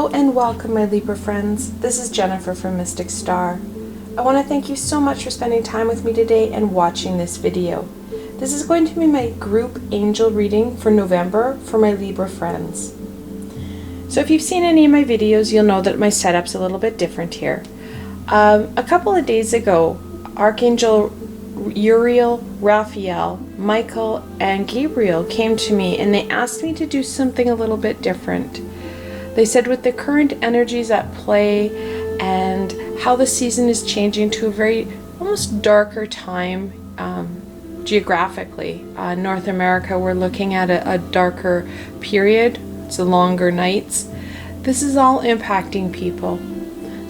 Hello and welcome, my Libra friends. This is Jennifer from Mystic Star. I want to thank you so much for spending time with me today and watching this video. This is going to be my group angel reading for November for my Libra friends. So if you've seen any of my videos, you'll know that my setup's a little bit different here. A couple of days ago, Archangel Uriel, Raphael, Michael, and Gabriel came to me and they asked me to do something a little bit different. They said with the current energies at play and how the season is changing to a very almost darker time geographically. North America, we're looking at a darker period. It's the longer nights. This is all impacting people.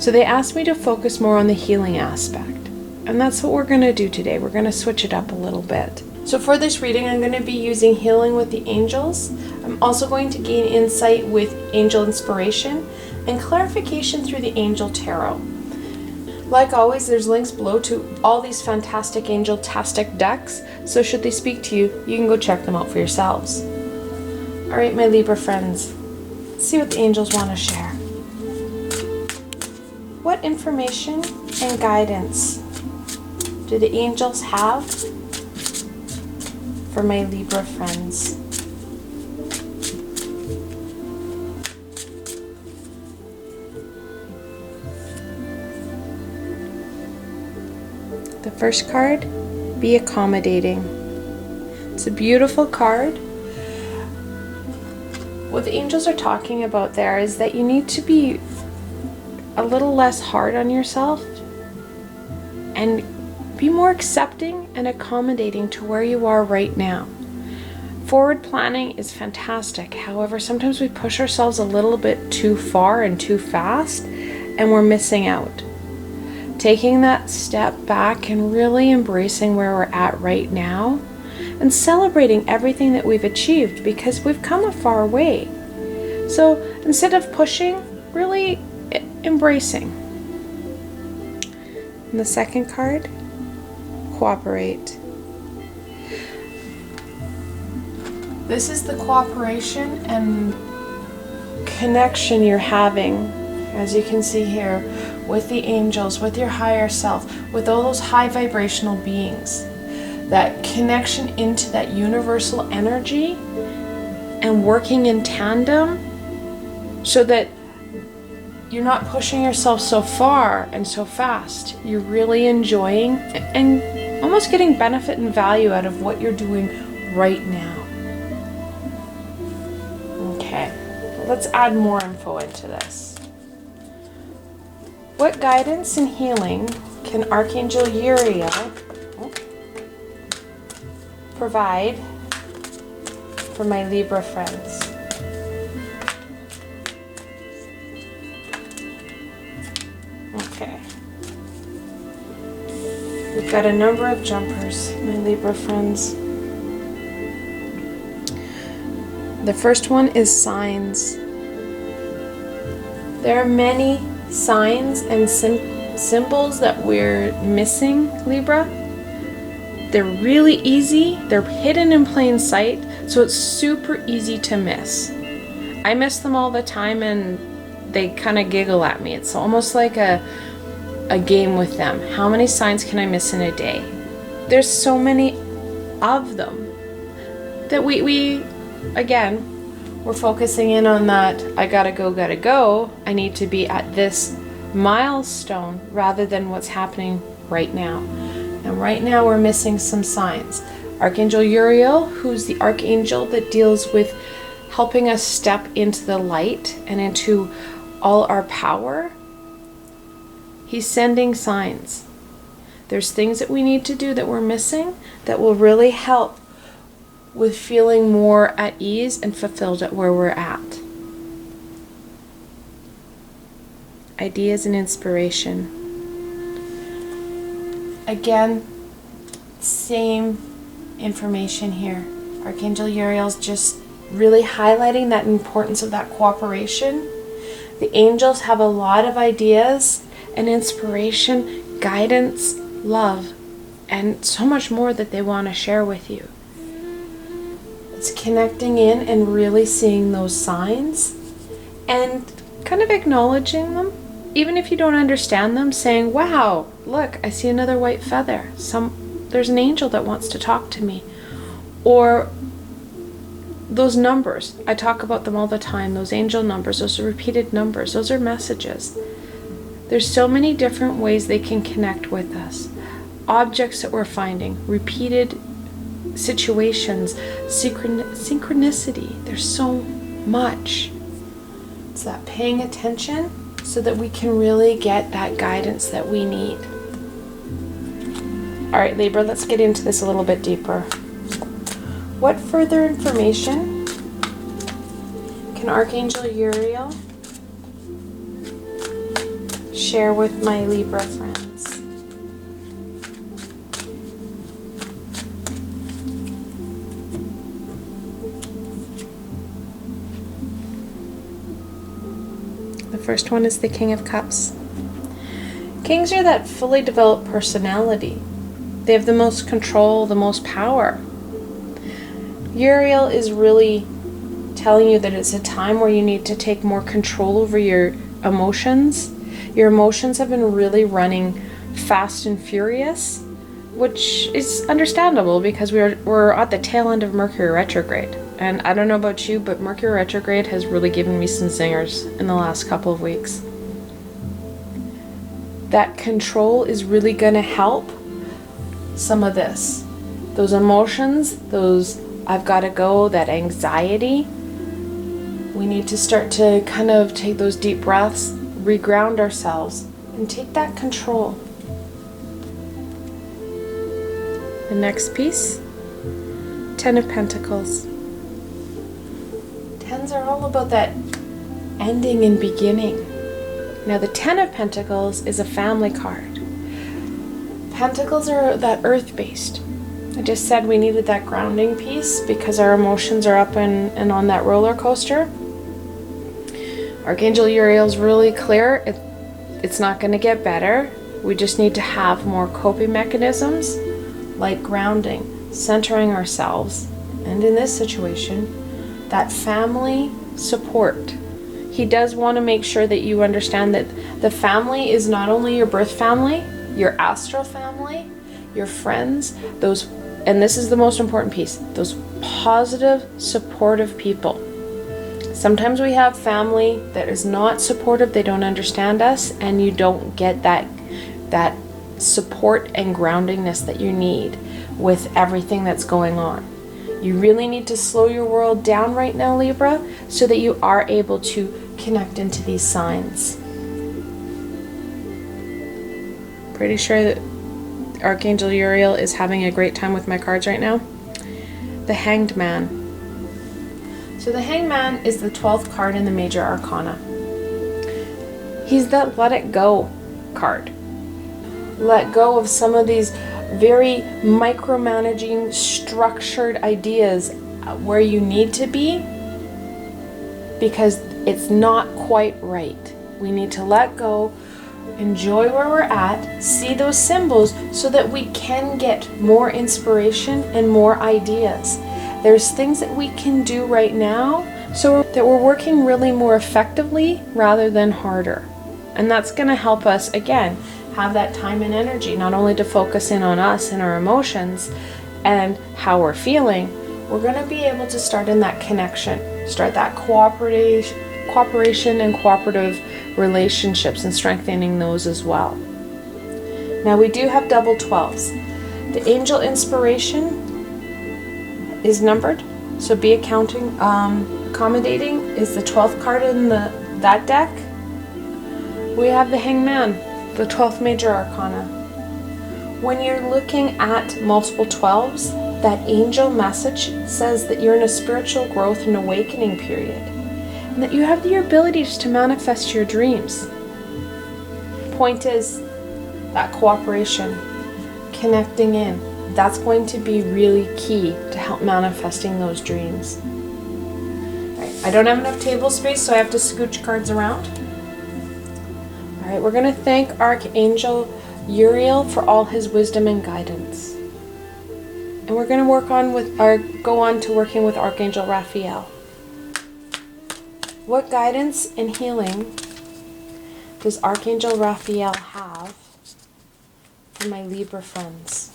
So they asked me to focus more on the healing aspect. And that's what we're going to do today. We're going to switch it up a little bit. So for this reading, I'm going to be using Healing with the Angels. I'm also going to gain insight with Angel Inspiration and clarification through the Angel Tarot. Like always, there's links below to all these fantastic angel-tastic decks, so should they speak to you, you can go check them out for yourselves. Alright, my Libra friends, let's see what the angels want to share. What information and guidance do the angels have for my Libra friends? The first card, be accommodating. It's a beautiful card. What the angels are talking about there is that you need to be a little less hard on yourself and be more accepting and accommodating to where you are right now. Forward planning is fantastic. However, sometimes we push ourselves a little bit too far and too fast, and we're missing out. Taking that step back and really embracing where we're at right now and celebrating everything that we've achieved, because we've come a far way. So instead of pushing, really embracing. And the second card, cooperate. This is the cooperation and connection you're having, as you can see here, with the angels, with your higher self, with all those high vibrational beings. That connection into that universal energy and working in tandem so that you're not pushing yourself so far and so fast. You're really enjoying and almost getting benefit and value out of what you're doing right now. Okay, let's add more info into this. What guidance and healing can Archangel Uriel provide for my Libra friends? Okay. We've got a number of jumpers, my Libra friends. The first one is signs. There are many signs and symbols that we're missing, Libra. They're really easy. They're hidden in plain sight, so it's super easy to miss. I miss them all the time and they kind of giggle at me. It's almost like a game with them. How many signs can I miss in a day? There's so many of them that we again, we're focusing in on that I gotta go, I need to be at this milestone rather than what's happening right now. And right now we're missing some signs. Archangel Uriel, who's the archangel that deals with helping us step into the light and into all our power, he's sending signs. There's things that we need to do that we're missing that will really help with feeling more at ease and fulfilled at where we're at. Ideas and inspiration. Again, same information here. Archangel Uriel's just really highlighting that importance of that cooperation. The angels have a lot of ideas and inspiration, guidance, love, and so much more that they want to share with you. It's connecting in and really seeing those signs and kind of acknowledging them, even if you don't understand them, saying, wow, look, I see another white feather. There's an angel that wants to talk to me. Or those numbers, I talk about them all the time, those angel numbers, those are repeated numbers, those are messages. There's so many different ways they can connect with us. Objects that we're finding, repeated situations, synchronicity. There's so much. It's that paying attention so that we can really get that guidance that we need. All right, Libra, let's get into this a little bit deeper. What further information can Archangel Uriel share with my Libra friends? The first one is the King of Cups. Kings are that fully developed personality. They have the most control, the most power. Uriel is really telling you that it's a time where you need to take more control over your emotions. Your emotions have been really running fast and furious, which is understandable because we're at the tail end of Mercury retrograde. And I don't know about you, but Mercury retrograde has really given me some zingers in the last couple of weeks. That control is really going to help some of this. Those emotions, those I've got to go, that anxiety. We need to start to kind of take those deep breaths, reground ourselves, and take that control. The next piece, Ten of Pentacles. Tens are all about that ending and beginning. Now the Ten of Pentacles is a family card. Pentacles are that earth-based. I just said we needed that grounding piece because our emotions are up and on that roller coaster. Archangel Uriel's really clear. It's not going to get better. We just need to have more coping mechanisms like grounding, centering ourselves, and in this situation, that family support. He does want to make sure that you understand that the family is not only your birth family, your astral family, your friends, those, and this is the most important piece, those positive, supportive people. Sometimes we have family that is not supportive, they don't understand us, and you don't get that support and groundingness that you need with everything that's going on. You really need to slow your world down right now, Libra, so that you are able to connect into these signs. Pretty sure that Archangel Uriel is having a great time with my cards right now. The Hanged Man. So the Hanged Man is the 12th card in the Major Arcana. He's the Let It Go card. Let go of some of these very micromanaging, structured ideas where you need to be because it's not quite right. We need to let go, enjoy where we're at, see those symbols so that we can get more inspiration and more ideas. There's things that we can do right now so that we're working really more effectively rather than harder. And that's going to help us, again, have that time and energy, not only to focus in on us and our emotions and how we're feeling, we're going to be able to start in that connection, start that cooperation and cooperative relationships and strengthening those as well. Now we do have double 12s. The angel inspiration is numbered, so be accommodating is the 12th card in that deck. We have the Hanged Man, the 12th Major Arcana. When you're looking at multiple 12s, that angel message says that you're in a spiritual growth and awakening period, and that you have the abilities to manifest your dreams. Point is that cooperation, connecting in, that's going to be really key to help manifesting those dreams. Right, I don't have enough table space, so I have to scooch cards around. All right, we're going to thank Archangel Uriel for all his wisdom and guidance. And we're going to go on to working with Archangel Raphael. What guidance and healing does Archangel Raphael have for my Libra friends?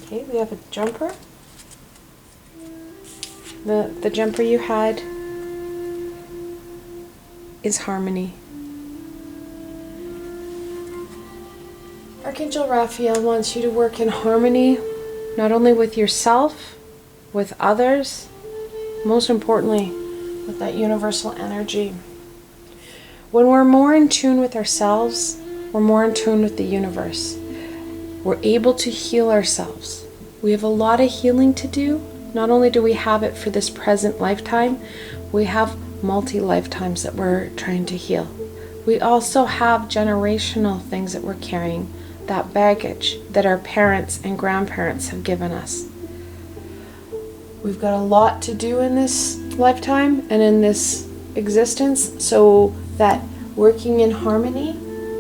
Okay, we have a jumper. The jumper you had is harmony. Archangel Raphael wants you to work in harmony, not only with yourself, with others, most importantly, with that universal energy. When we're more in tune with ourselves, we're more in tune with the universe. We're able to heal ourselves. We have a lot of healing to do. Not only do we have it for this present lifetime, we have multi-lifetimes that we're trying to heal. We also have generational things that we're carrying, that baggage that our parents and grandparents have given us. We've got a lot to do in this lifetime and in this existence, so that working in harmony,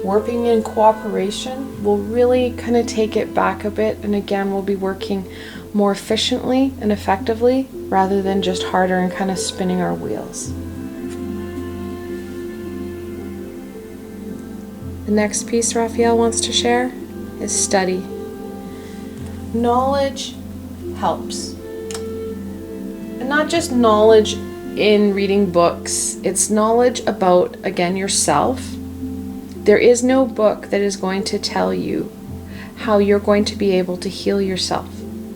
working in cooperation will really kind of take it back a bit, and again, we'll be working more efficiently and effectively rather than just harder and kind of spinning our wheels. The next piece Raphael wants to share is study. Knowledge helps. And not just knowledge in reading books, it's knowledge about, again, yourself. There is no book that is going to tell you how you're going to be able to heal yourself.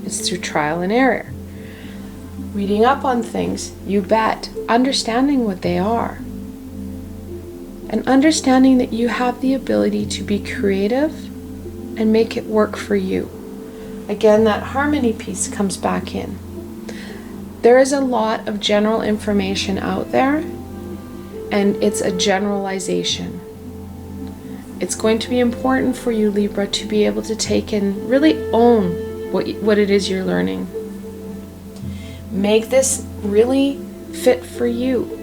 It's through trial and error. Reading up on things, you bet, understanding what they are. And understanding that you have the ability to be creative and make it work for you. Again, that harmony piece comes back in. There is a lot of general information out there, and it's a generalization. It's going to be important for you, Libra, to be able to take and really own what it is you're learning. Make this really fit for you.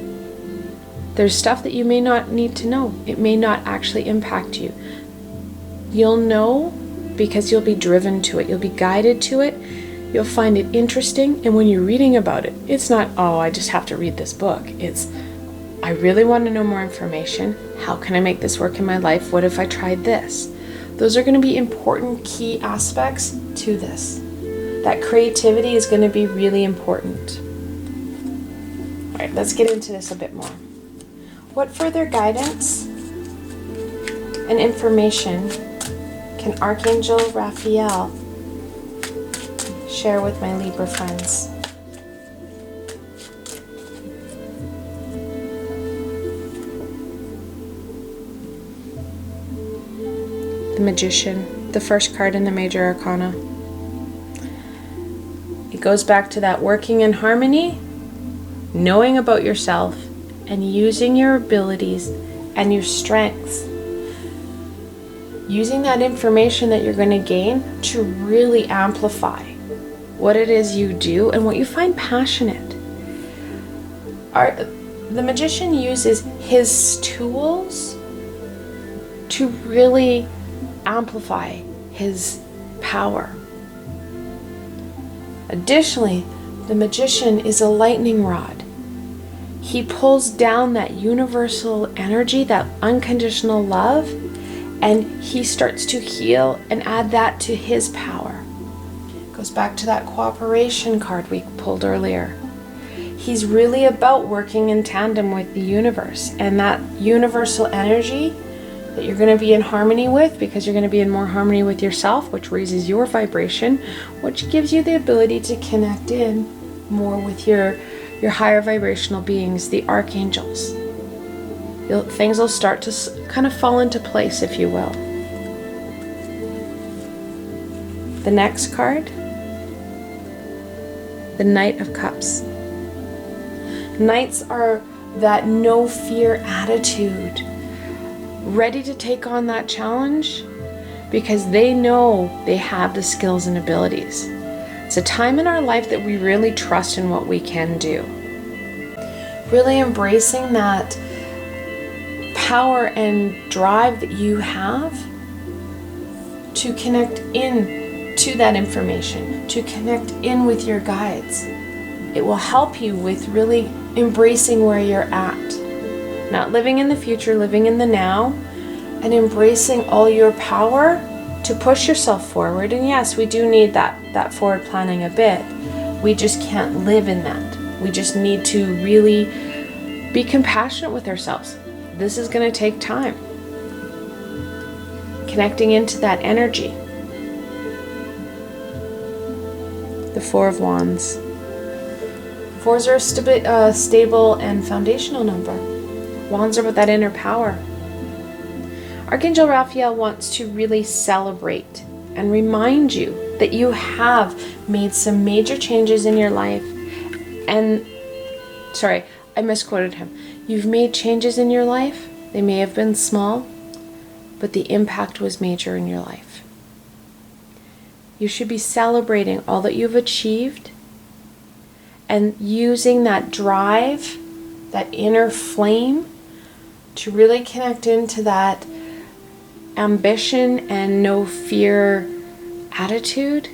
There's stuff that you may not need to know. It may not actually impact you. You'll know because you'll be driven to it. You'll be guided to it. You'll find it interesting. And when you're reading about it, it's not, oh, I just have to read this book. It's, I really want to know more information. How can I make this work in my life? What if I tried this? Those are going to be important key aspects to this. That creativity is going to be really important. All right, let's get into this a bit more. What further guidance and information can Archangel Raphael share with my Libra friends? The Magician, the first card in the Major Arcana. It goes back to that working in harmony, knowing about yourself, and using your abilities and your strengths. Using that information that you're going to gain to really amplify what it is you do and what you find passionate. The Magician uses his tools to really amplify his power. Additionally, the Magician is a lightning rod. He pulls down that universal energy, that unconditional love, and he starts to heal and add that to his power. Goes back to that cooperation card we pulled earlier. He's really about working in tandem with the universe, and that universal energy that you're going to be in harmony with, because you're going to be in more harmony with yourself, which raises your vibration, which gives you the ability to connect in more with your higher vibrational beings, the archangels. Things will start to kind of fall into place, if you will. The next card, the Knight of Cups. Knights are that no fear attitude, ready to take on that challenge because they know they have the skills and abilities. It's a time in our life that we really trust in what we can do. Really embracing that power and drive that you have to connect in to that information, to connect in with your guides. It will help you with really embracing where you're at. Not living in the future, living in the now, and embracing all your power to push yourself forward. And yes, we do need that forward planning a bit. We just can't live in that. We just need to really be compassionate with ourselves. This is going to take time. Connecting into that energy. The Four of Wands. Fours are a stable and foundational number. Wands are about that inner power. Archangel Raphael wants to really celebrate and remind you that you have made some major changes in your life. And, sorry, I misquoted him. You've made changes in your life. They may have been small, but the impact was major in your life. You should be celebrating all that you've achieved and using that drive, that inner flame, to really connect into that ambition and no fear attitude,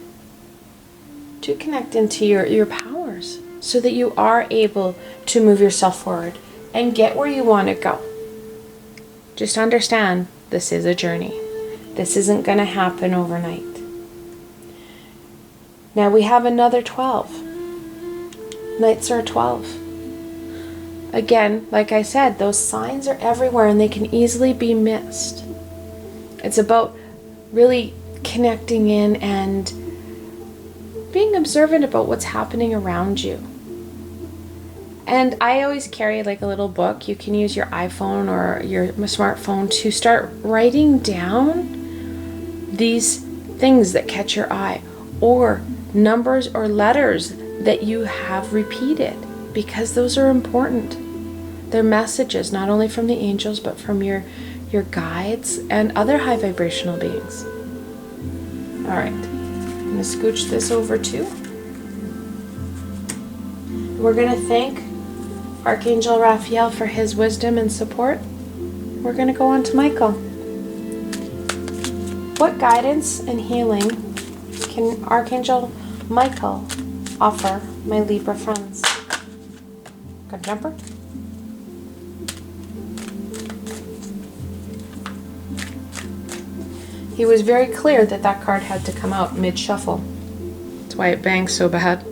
to connect into your powers so that you are able to move yourself forward and get where you want to go. Just understand, this is a journey. This isn't going to happen overnight. Now we have another 12. Knights are 12. Again, like I said, those signs are everywhere and they can easily be missed. It's about really connecting in and being observant about what's happening around you. And I always carry like a little book. You can use your iPhone or your smartphone to start writing down these things that catch your eye, or numbers or letters that you have repeated, because those are important. They're messages not only from the angels but from your guides and other high vibrational beings. All right, I'm going to scooch this over too. We're going to thank Archangel Raphael for his wisdom and support. We're going to go on to Michael. What guidance and healing can Archangel Michael offer my Libra friends? Got a jumper? He was very clear that that card had to come out mid-shuffle. That's why it bangs so bad.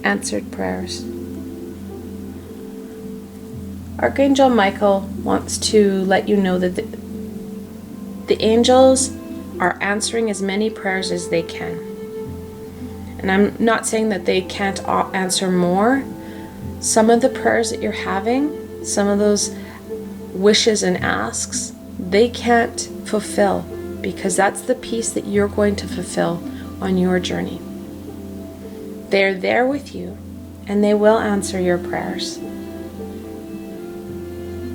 Answered prayers. Archangel Michael wants to let you know that the angels are answering as many prayers as they can. And I'm not saying that they can't answer more. Some of the prayers that you're having, some of those wishes and asks, they can't fulfill, because that's the piece that you're going to fulfill on your journey. They're there with you and they will answer your prayers.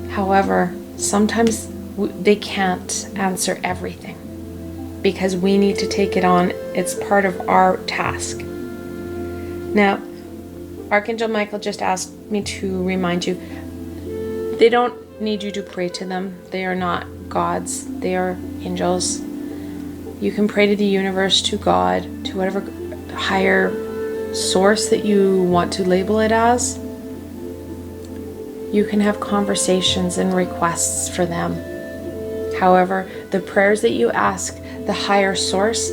However, sometimes they can't answer everything because we need to take it on. It's part of our task. Now, Archangel Michael just asked me to remind you, they don't need you to pray to them. They are not gods. They are angels. You can pray to the universe, to God, to whatever higher source that you want to label it as. You can have conversations and requests for them. However, the prayers that you ask the higher source,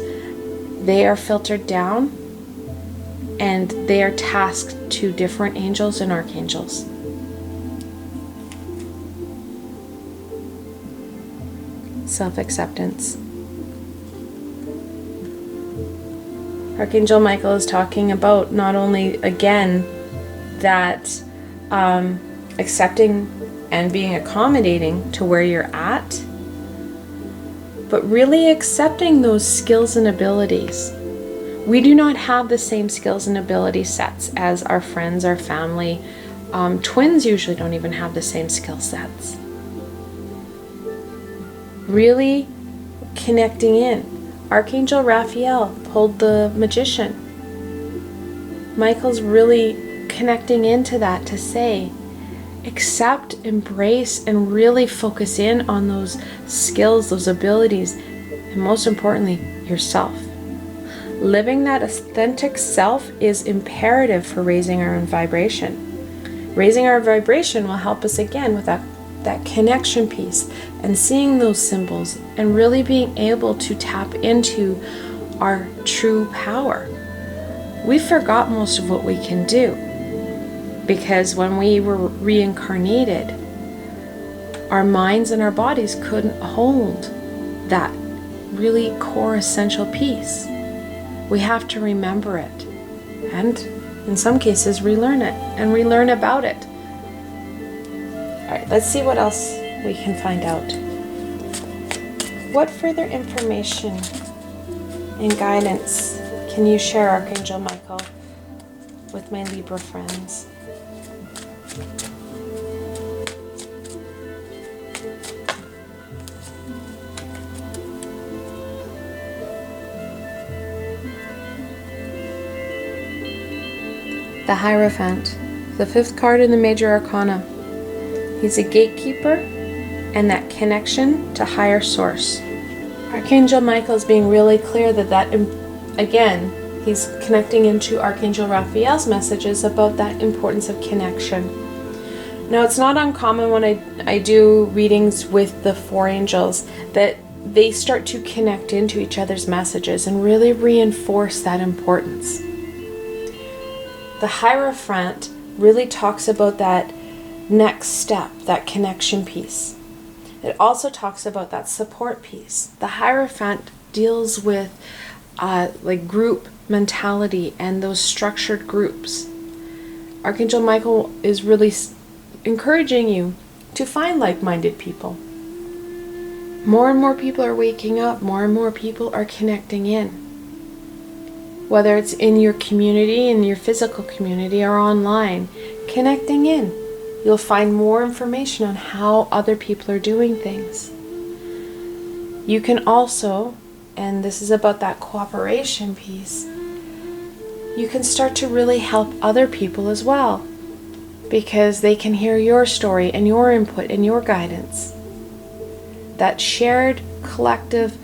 they are filtered down and they are tasked to different angels and archangels. Self-acceptance. Archangel Michael is talking about not only, again, that accepting and being accommodating to where you're at, but really accepting those skills and abilities. We do not have the same skills and ability sets as our friends, our family. Twins usually don't even have the same skill sets. Really connecting in. Archangel Raphael pulled the Magician. Michael's really connecting into that to say, accept, embrace, and really focus in on those skills, those abilities, and most importantly, yourself. Living that authentic self is imperative for raising our own vibration. Raising our vibration will help us again with that connection piece and seeing those symbols and really being able to tap into our true power. We forgot most of what we can do because when we were reincarnated, our minds and our bodies couldn't hold that really core essential piece. We have to remember it and in some cases relearn it and relearn about it. All right, let's see what else we can find out. What further information and guidance can you share, Archangel Michael, with my Libra friends? The Hierophant, the 5th card in the Major Arcana. He's a gatekeeper and that connection to higher source. Archangel Michael is being really clear that again, he's connecting into Archangel Raphael's messages about that importance of connection. Now, it's not uncommon when I do readings with the 4 angels that they start to connect into each other's messages and really reinforce that importance. The Hierophant really talks about that next step, that connection piece. It also talks about that support piece. The Hierophant deals with like group mentality and those structured groups. Archangel Michael is really encouraging you to find like-minded people. More and more people are waking up. More and more people are connecting in. Whether it's in your community, in your physical community, or online, connecting in. You'll find more information on how other people are doing things. You can also, and this is about that cooperation piece, you can start to really help other people as well, because they can hear your story and your input and your guidance. That shared collective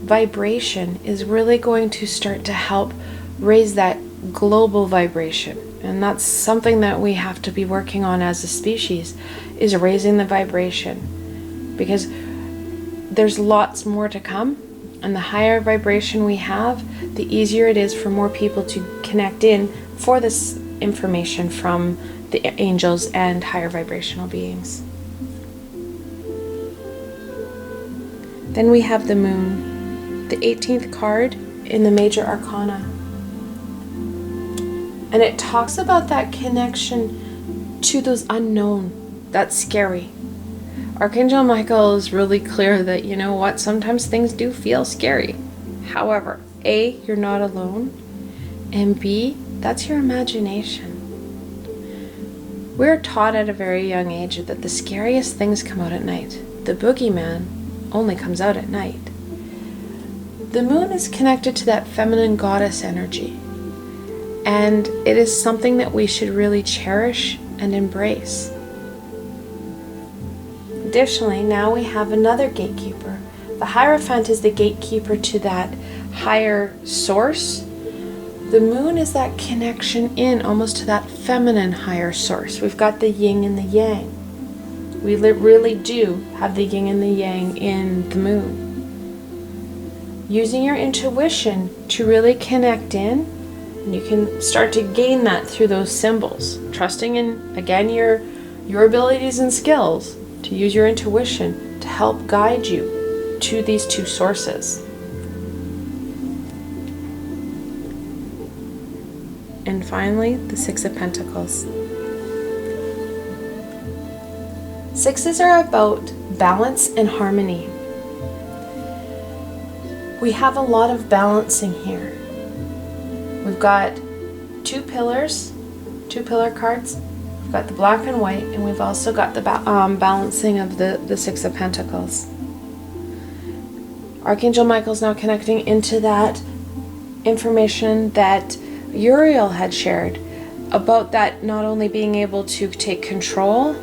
vibration is really going to start to help raise that global vibration, and that's something that we have to be working on as a species, is raising the vibration, because there's lots more to come, and the higher vibration we have, the easier it is for more people to connect in for this information from the angels and higher vibrational beings. Then we have the moon, the 18th card in the Major Arcana. And it talks about that connection to those unknown, that's scary. Archangel Michael is really clear that, you know what, sometimes things do feel scary. However, A, you're not alone, and B, that's your imagination. We're taught at a very young age that the scariest things come out at night. The boogeyman only comes out at night. The moon is connected to that feminine goddess energy, and it is something that we should really cherish and embrace. Additionally, now we have another gatekeeper. The Hierophant is the gatekeeper to that higher source. The moon is that connection in almost to that feminine higher source. We've got the yin and the yang. We really do have the yin and the yang in the moon. Using your intuition to really connect in, and you can start to gain that through those symbols. Trusting in, again, your abilities and skills to use your intuition to help guide you to these 2 sources. And finally, the 6 of Pentacles. 6s are about balance and harmony. We have a lot of balancing here. We've got 2 pillars, 2 pillar cards. We've got the black and white, and we've also got the balancing of the 6 of Pentacles. Archangel Michael's now connecting into that information that Uriel had shared about that not only being able to take control,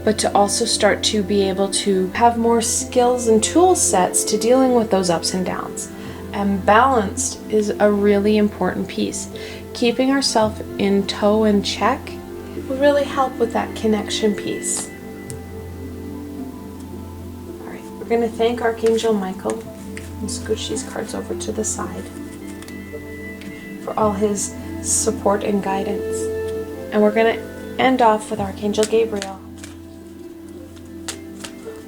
but to also start to be able to have more skills and tool sets to dealing with those ups and downs. And balanced is a really important piece. Keeping ourselves in tow and check will really help with that connection piece. All right, we're going to thank Archangel Michael and scooch these cards over to the side for all his support and guidance. And we're going to end off with Archangel Gabriel.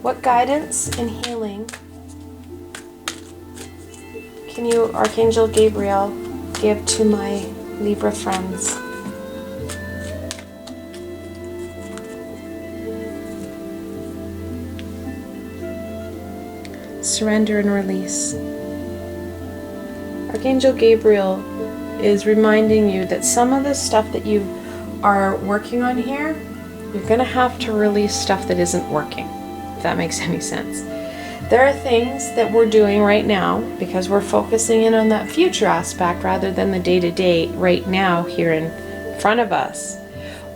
What guidance and healing can you, Archangel Gabriel, give to my Libra friends? Surrender and release. Archangel Gabriel is reminding you that some of the stuff that you are working on here, you're going to have to release stuff that isn't working, if that makes any sense. There are things that we're doing right now because we're focusing in on that future aspect rather than the day-to-day right now here in front of us.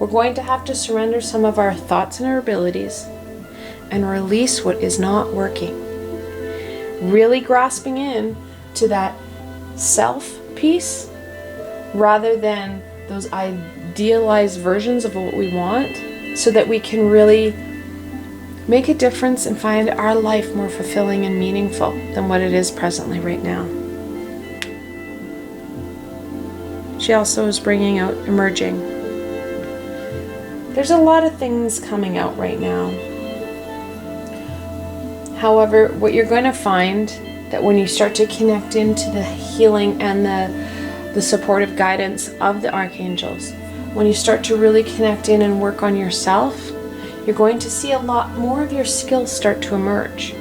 We're going to have to surrender some of our thoughts and our abilities and release what is not working. Really grasping in to that self piece rather than those idealized versions of what we want, so that we can really make a difference and find our life more fulfilling and meaningful than what it is presently right now. She also is bringing out emerging. There's a lot of things coming out right now. However, what you're going to find that when you start to connect into the healing and the supportive guidance of the archangels, when you start to really connect in and work on yourself, you're going to see a lot more of your skills start to emerge.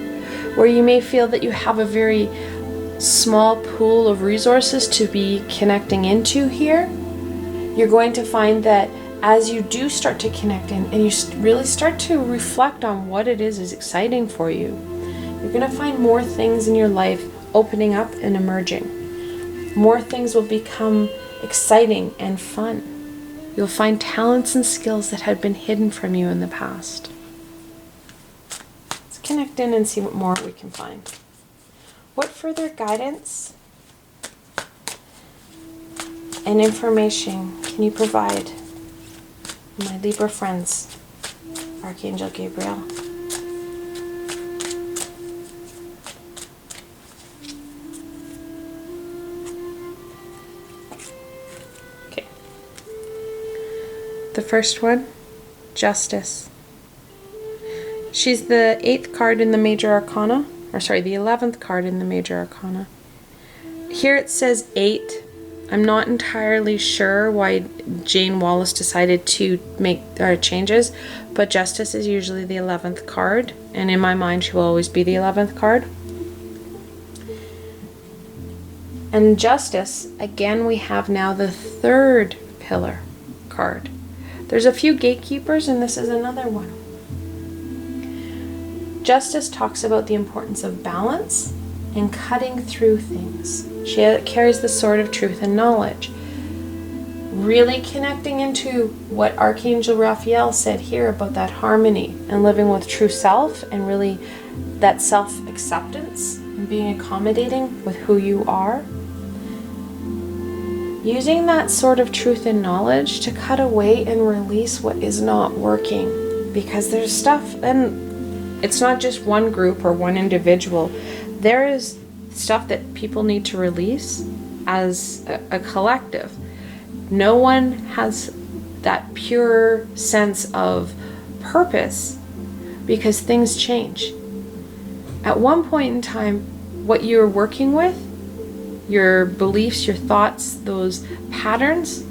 Where you may feel that you have a very small pool of resources to be connecting into here, you're going to find that as you do start to connect in and you really start to reflect on what it is exciting for you, you're going to find more things in your life opening up and emerging. More things will become exciting and fun. You'll find talents and skills that had been hidden from you in the past. Let's connect in and see what more we can find. What further guidance and information can you provide my Libra friends, Archangel Gabriel? The first one, Justice. She's the 8th card in the Major Arcana, the 11th card in the Major Arcana. Here it says 8. I'm not entirely sure why Jane Wallace decided to make changes, but Justice is usually the 11th card, and in my mind she will always be the 11th card. And Justice, again we have now the 3rd pillar card. There's a few gatekeepers, and this is another one. Justice talks about the importance of balance and cutting through things. She carries the sword of truth and knowledge. Really connecting into what Archangel Raphael said here about that harmony and living with true self, and really that self-acceptance and being accommodating with who you are. Using that sort of truth and knowledge to cut away and release what is not working. Because there's stuff, and it's not just one group or one individual. There is stuff that people need to release as a collective. No one has that pure sense of purpose because things change. At one point in time, what you're working with, your beliefs, your thoughts, those patterns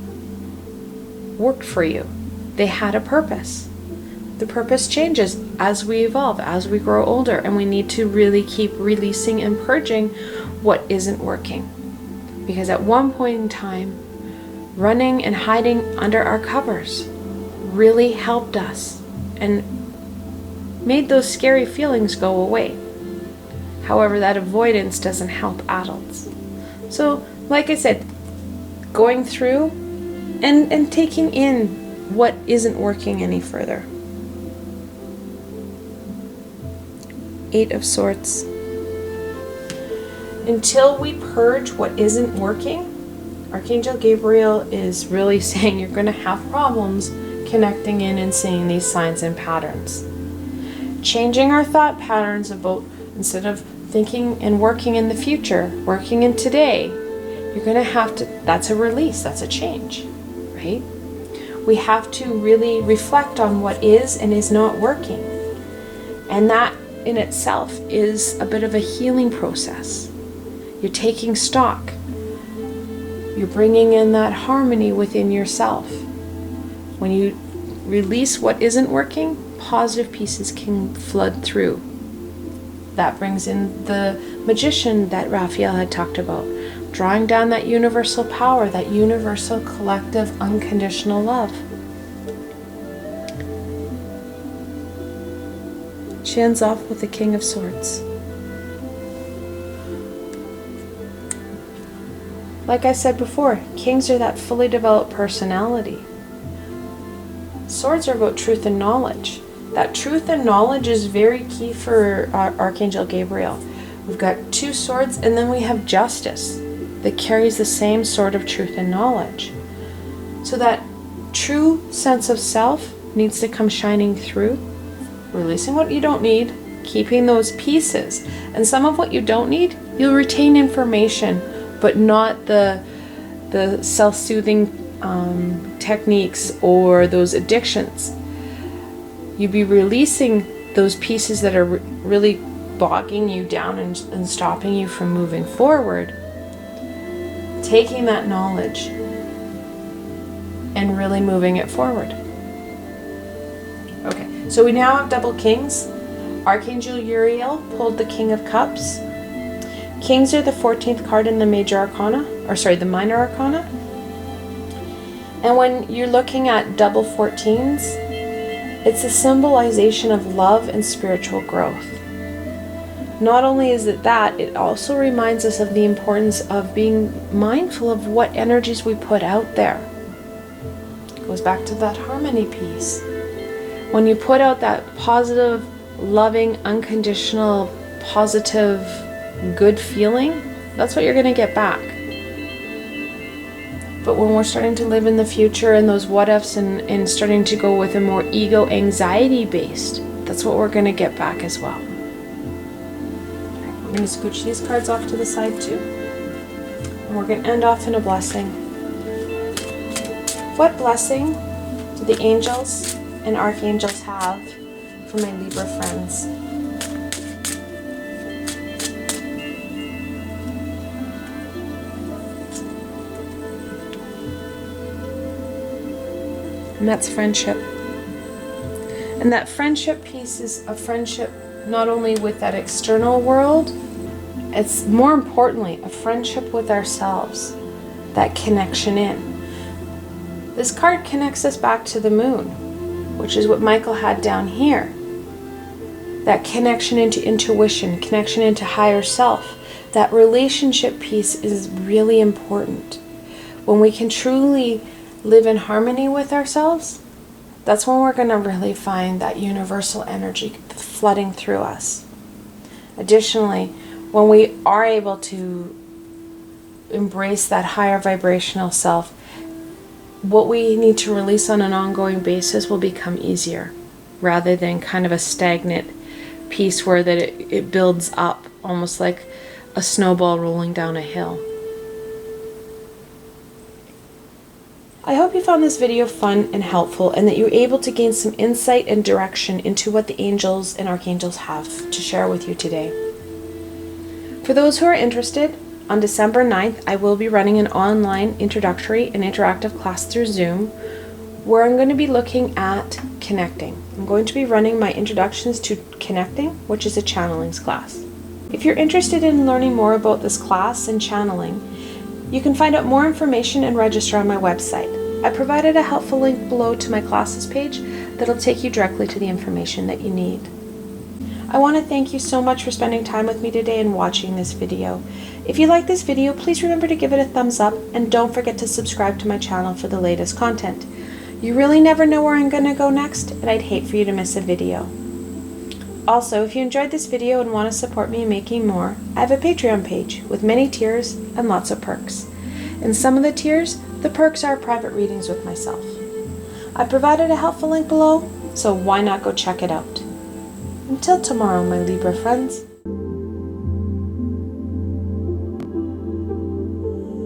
worked for you. They had a purpose. The purpose changes as we evolve, as we grow older, and we need to really keep releasing and purging what isn't working. Because at one point in time, running and hiding under our covers really helped us and made those scary feelings go away. However, that avoidance doesn't help adults. So, like I said, going through and taking in what isn't working any further. Eight of Swords. Until we purge what isn't working, Archangel Gabriel is really saying you're going to have problems connecting in and seeing these signs and patterns. Changing our thought patterns about, instead of thinking and working in the future, working in today, you're going to have to, that's a release, that's a change, right? We have to really reflect on what is and is not working. And that in itself is a bit of a healing process. You're taking stock. You're bringing in that harmony within yourself. When you release what isn't working, positive pieces can flood through. That brings in the magician that Raphael had talked about, drawing down that universal power, that universal collective unconditional love. She ends off with the King of Swords. Like I said before, kings are that fully developed personality. Swords are about truth and knowledge. That truth and knowledge is very key for Archangel Gabriel. We've got two swords, and then we have justice that carries the same sort of truth and knowledge. So that true sense of self needs to come shining through, releasing what you don't need, keeping those pieces. And some of what you don't need, you'll retain information, but not the self-soothing techniques or those addictions. You'd be releasing those pieces that are really bogging you down and stopping you from moving forward. Taking that knowledge and really moving it forward. Okay, so we now have double kings. Archangel Uriel pulled the King of Cups. Kings are the 14th card in the major arcana, or sorry, the minor arcana. And when you're looking at double 14s, it's a symbolization of love and spiritual growth. Not only is it that, it also reminds us of the importance of being mindful of what energies we put out there. It goes back to that harmony piece. When you put out that positive, loving, unconditional, positive, good feeling, that's what you're going to get back. But when we're starting to live in the future and those what ifs and starting to go with a more ego anxiety based, that's what we're going to get back as well. We're going to scooch these cards off to the side too. And we're going to end off in a blessing. What blessing do the angels and archangels have for my Libra friends? And that's friendship. And that friendship piece is a friendship not only with that external world, it's more importantly a friendship with ourselves, that connection in. This card connects us back to the moon, which is what Michael had down here. That connection into intuition, connection into higher self. That relationship piece is really important. When we can truly live in harmony with ourselves, that's when we're going to really find that universal energy flooding through us. Additionally, when we are able to embrace that higher vibrational self, what we need to release on an ongoing basis will become easier, rather than kind of a stagnant piece where that it builds up almost like a snowball rolling down a hill. I hope you found this video fun and helpful, and that you were able to gain some insight and direction into what the angels and archangels have to share with you today. For those who are interested, on December 9th, I will be running an online introductory and interactive class through Zoom, where I'm going to be looking at connecting. I'm going to be running my Introductions to Connecting, which is a channelings class. If you're interested in learning more about this class and channeling, you can find out more information and register on my website. I provided a helpful link below to my classes page that'll take you directly to the information that you need. I want to thank you so much for spending time with me today and watching this video. If you like this video, please remember to give it a thumbs up, and don't forget to subscribe to my channel for the latest content. You really never know where I'm going to go next, and I'd hate for you to miss a video. Also, if you enjoyed this video and want to support me in making more, I have a Patreon page with many tiers and lots of perks. In some of the tiers, the perks are private readings with myself. I provided a helpful link below, so why not go check it out? Until tomorrow, my Libra friends.